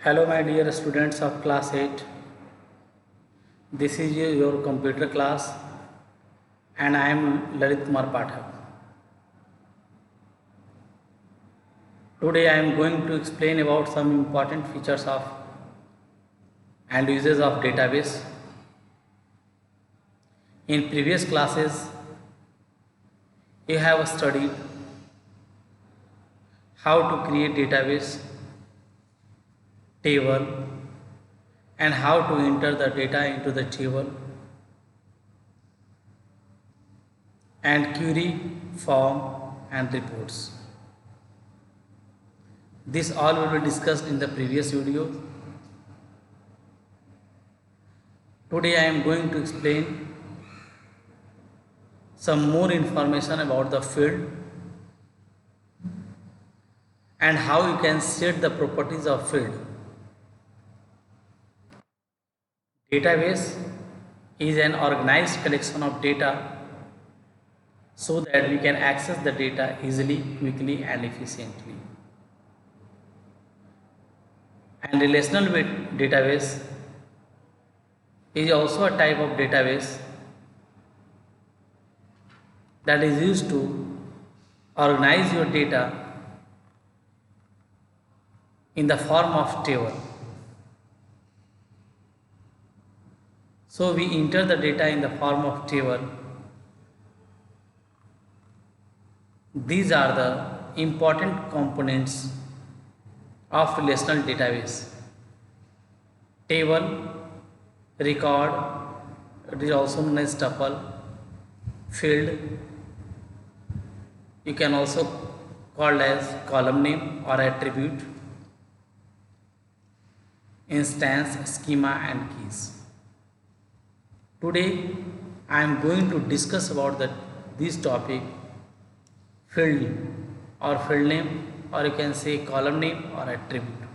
Hello, my dear students of class 8. This is your computer class, and I am Lalit Kumar Pathak. Today, I am going to explain about some important features of and uses of database. In previous classes, you have studied how to create database, table, and how to enter the data into the table, and query, form, and reports. This all will be discussed in the previous video. Today I am going to explain some more information about the field and how you can set the properties of field. Database is an organized collection of data so that we can access the data easily, quickly, and efficiently. And relational database is also a type of database that is used to organize your data in the form of table. So we enter the data in the form of table. These are the important components of relational database. Table, record, it is also known as tuple, field, you can also call as column name or attribute, instance, schema, and keys. Today I am going to discuss about this topic, field or field name, or you can say column name or attribute,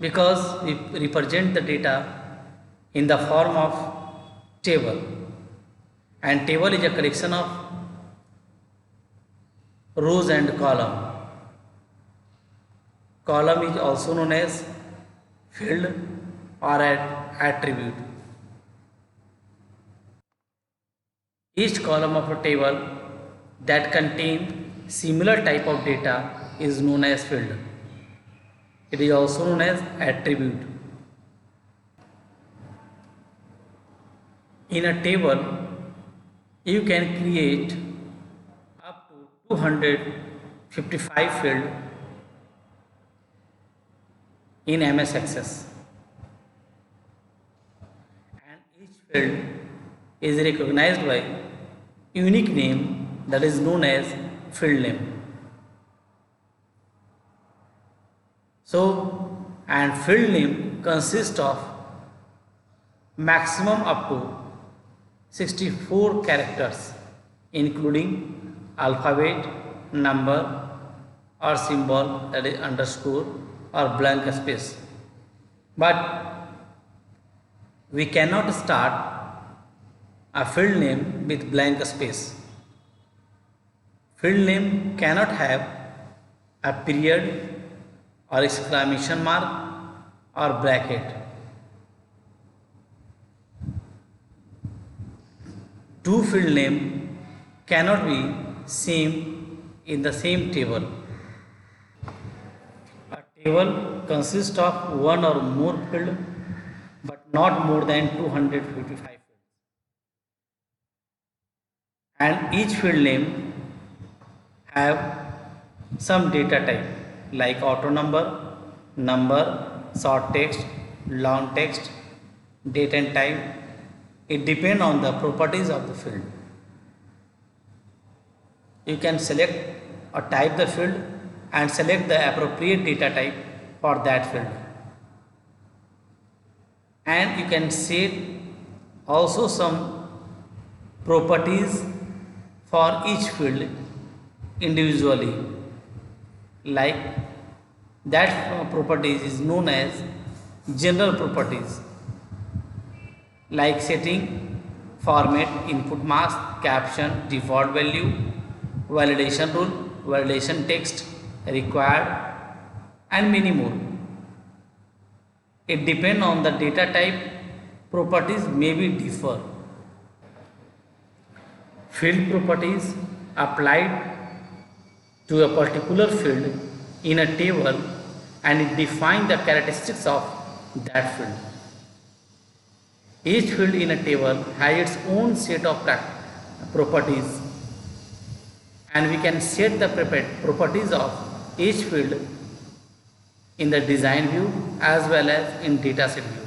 because we represent the data in the form of table, and table is a collection of rows and column. Column is also known as field or attribute. Each column of a table that contains similar type of data is known as field. It is also known as attribute. In a table, you can create up to 255 fields in MS Access. Each field is recognized by unique name that is known as field name. So, and field name consists of maximum up to 64 characters, including alphabet, number or symbol, that is underscore or blank space. But we cannot start a field name with blank space. Field name cannot have a period or exclamation mark or bracket. Two field name cannot be same in the same table. A table consists of one or more field, but not more than 255 fields. And each field name have some data type like auto number, number, short text, long text, date and time. It depends on the properties of the field. You can select or type the field and select the appropriate data type for that field. And you can set also some properties for each field individually, like that properties is known as general properties, like setting, format, input mask, caption, default value, validation rule, validation text, required, and many more. It depends on the data type, properties may be differ. Field properties applied to a particular field in a table and it defines the characteristics of that field. Each field in a table has its own set of properties and we can set the properties of each field in the design view as well as in dataset view.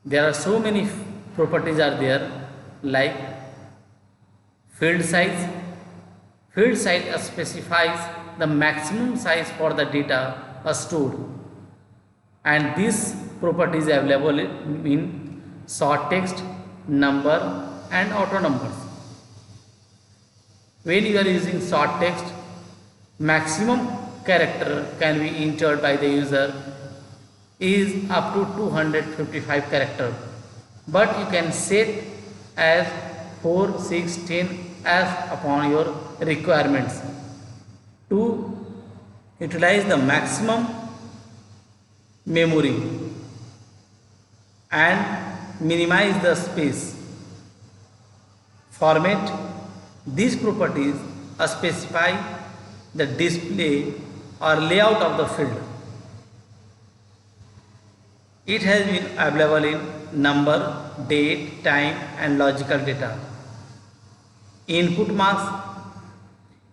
There are so many properties are there like field size. Field size specifies the maximum size for the data stored and this property is available in short text, number and auto numbers. When you are using short text, maximum character can be entered by the user is up to 255 character, but you can set as 4, 6, 10 as upon your requirements to utilize the maximum memory and minimize the space. Format. These properties specify the display or layout of the field. It has been available in number, date, time and logical data. Input mask.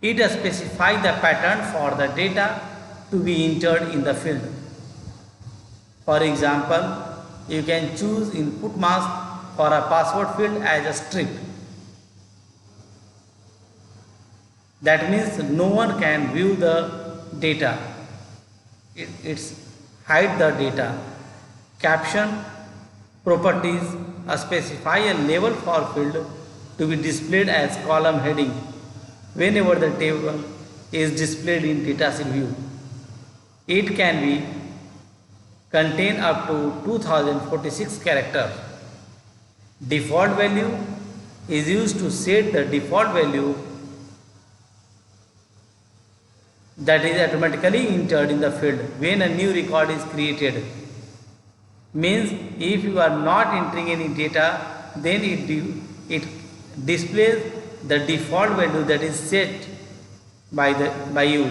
It specifies the pattern for the data to be entered in the field. For example, you can choose input mask for a password field as a strict. That means no one can view the data. It's hide the data. Caption. Properties specify a label for field to be displayed as column heading whenever the table is displayed in dataset view. It can be contain up to 2046 characters. Default value is used to set the default value that is automatically entered in the field when a new record is created. Means if you are not entering any data, then it displays the default value that is set by you.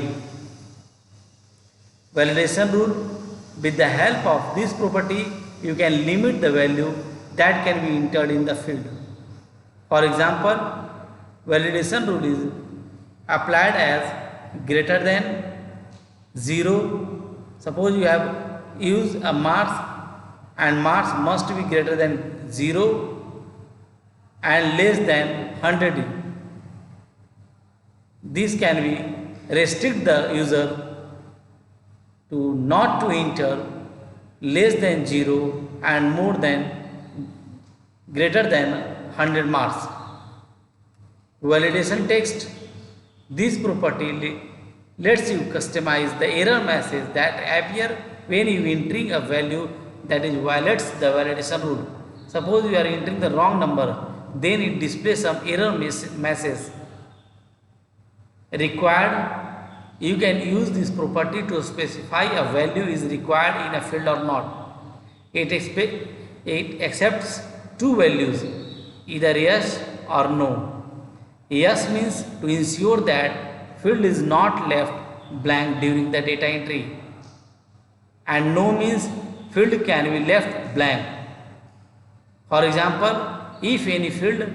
Validation rule. With the help of this property, you can limit the value that can be entered in the field. For example, validation rule is applied as greater than 0. Suppose you have used a marks and marks must be greater than 0 and less than 100. This can be restrict the user to not to enter less than 0 and more than greater than 100 marks. Validation text. This property lets you customize the error message that appear when you entering a value that is violates the validation rule. Suppose you are entering the wrong number, then it displays some error message required. You can use this property to specify a value is required in a field or not. It accepts two values, either yes or no. Yes means to ensure that field is not left blank during the data entry, and no means field can be left blank. For example, if any field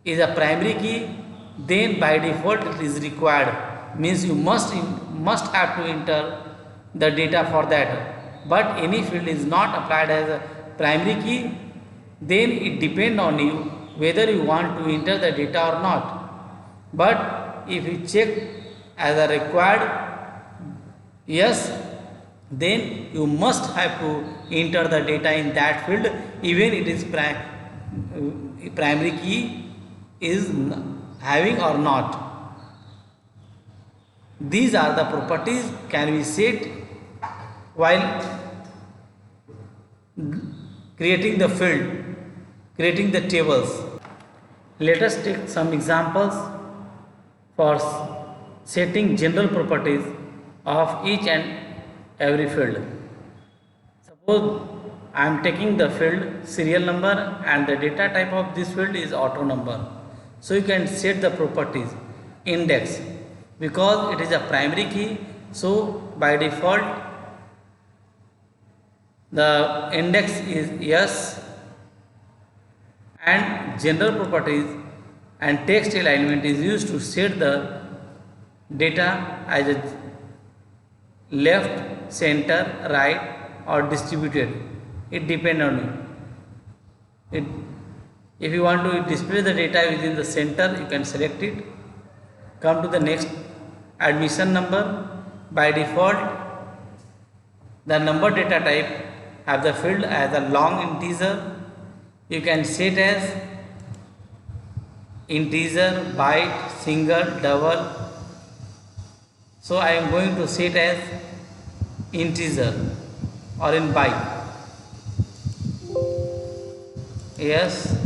is a primary key, then by default it is required, means you must have to enter the data for that. But any field is not applied as a primary key, then it depends on you whether you want to enter the data or not. But if you check as a required yes, then you must have to enter the data in that field even it is primary key is having or not. These are the properties can be set while creating the field, creating the tables. Let us take some examples for setting general properties of each and every field. Suppose I am taking the field serial number and the data type of this field is auto number. So you can set the properties index because it is a primary key. So by default the index is yes, and general properties and text alignment is used to set the data as a left, center, right or distributed. It depends on you. If you want to display the data within the center, you can select it. Come to the next, admission number. By default the number data type have the field as a long integer. You can set as integer, byte, single, double. So I am going to set as integer or in byte. Yes.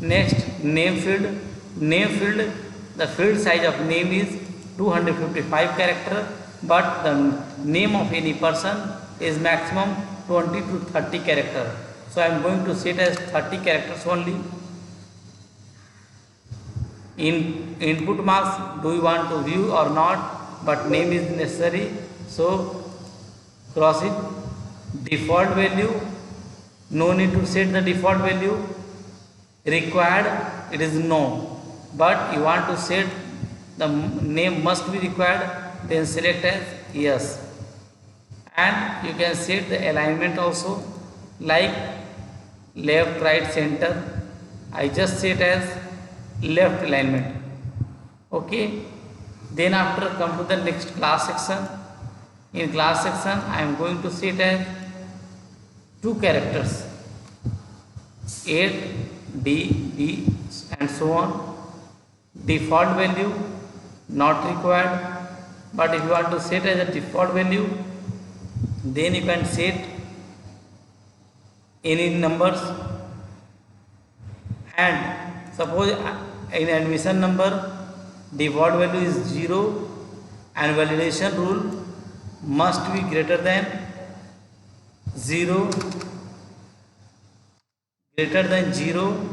Next, name field. Name field, the field size of name is 255 character, but the name of any person is maximum 20 to 30 character. So I am going to set as 30 characters only. In input marks, do you want to view or not, but name is necessary, so cross it. Default value, no need to set the default value. Required, it is no, but you want to set the name must be required, then select as yes. And you can set the alignment also, like left, right, center. I just set as left alignment. Okay, then after come to the next class section. In class section I am going to set as 2 characters, 8, D, B and so on. Default value not required, but if you want to set as a default value, then you can set any numbers. And suppose in admission number default value is 0 and validation rule must be greater than 0, greater than 0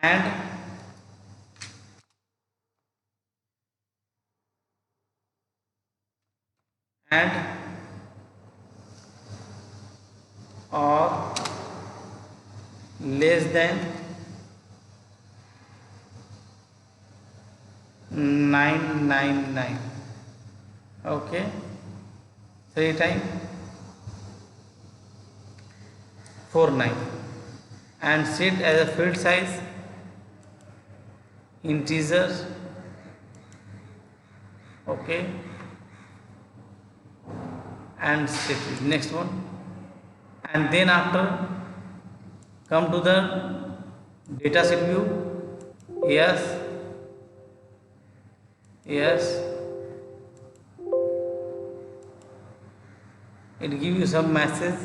and or less than 999. Okay, 3 times 49 and set as a field size integer. Okay, and set it. Next one, and then after come to the data sheet view. Yes, yes, it gives you some message.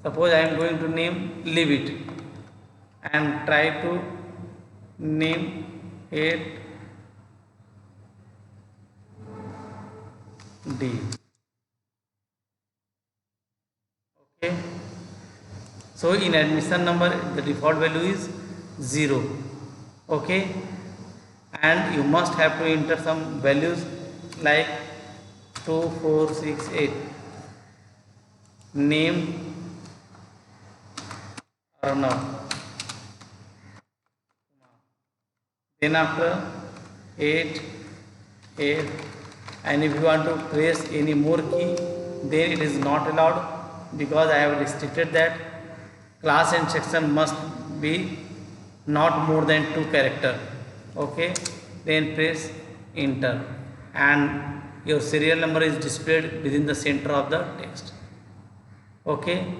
Suppose I am going to name, leave it and try to name it D. Okay, so in admission number the default value is 0. Okay, and you must have to enter some values like 2, 4, 6, 8. Name or not. Then after 8, and if you want to press any more key, then it is not allowed because I have restricted that class and section must be not more than 2 character. Okay, then press enter and your serial number is displayed within the center of the text. Okay,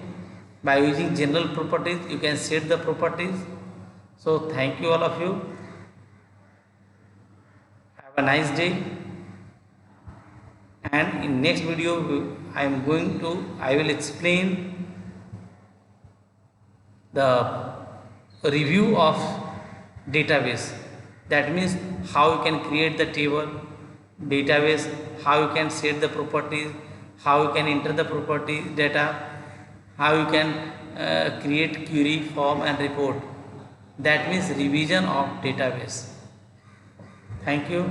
by using general properties you can set the properties. So thank you all of you. Have a nice day. And in next video I will explain the review of database. That means how you can create the table, database, how you can set the properties, how you can enter the property data, how you can create query, form and report. That means revision of database. Thank you.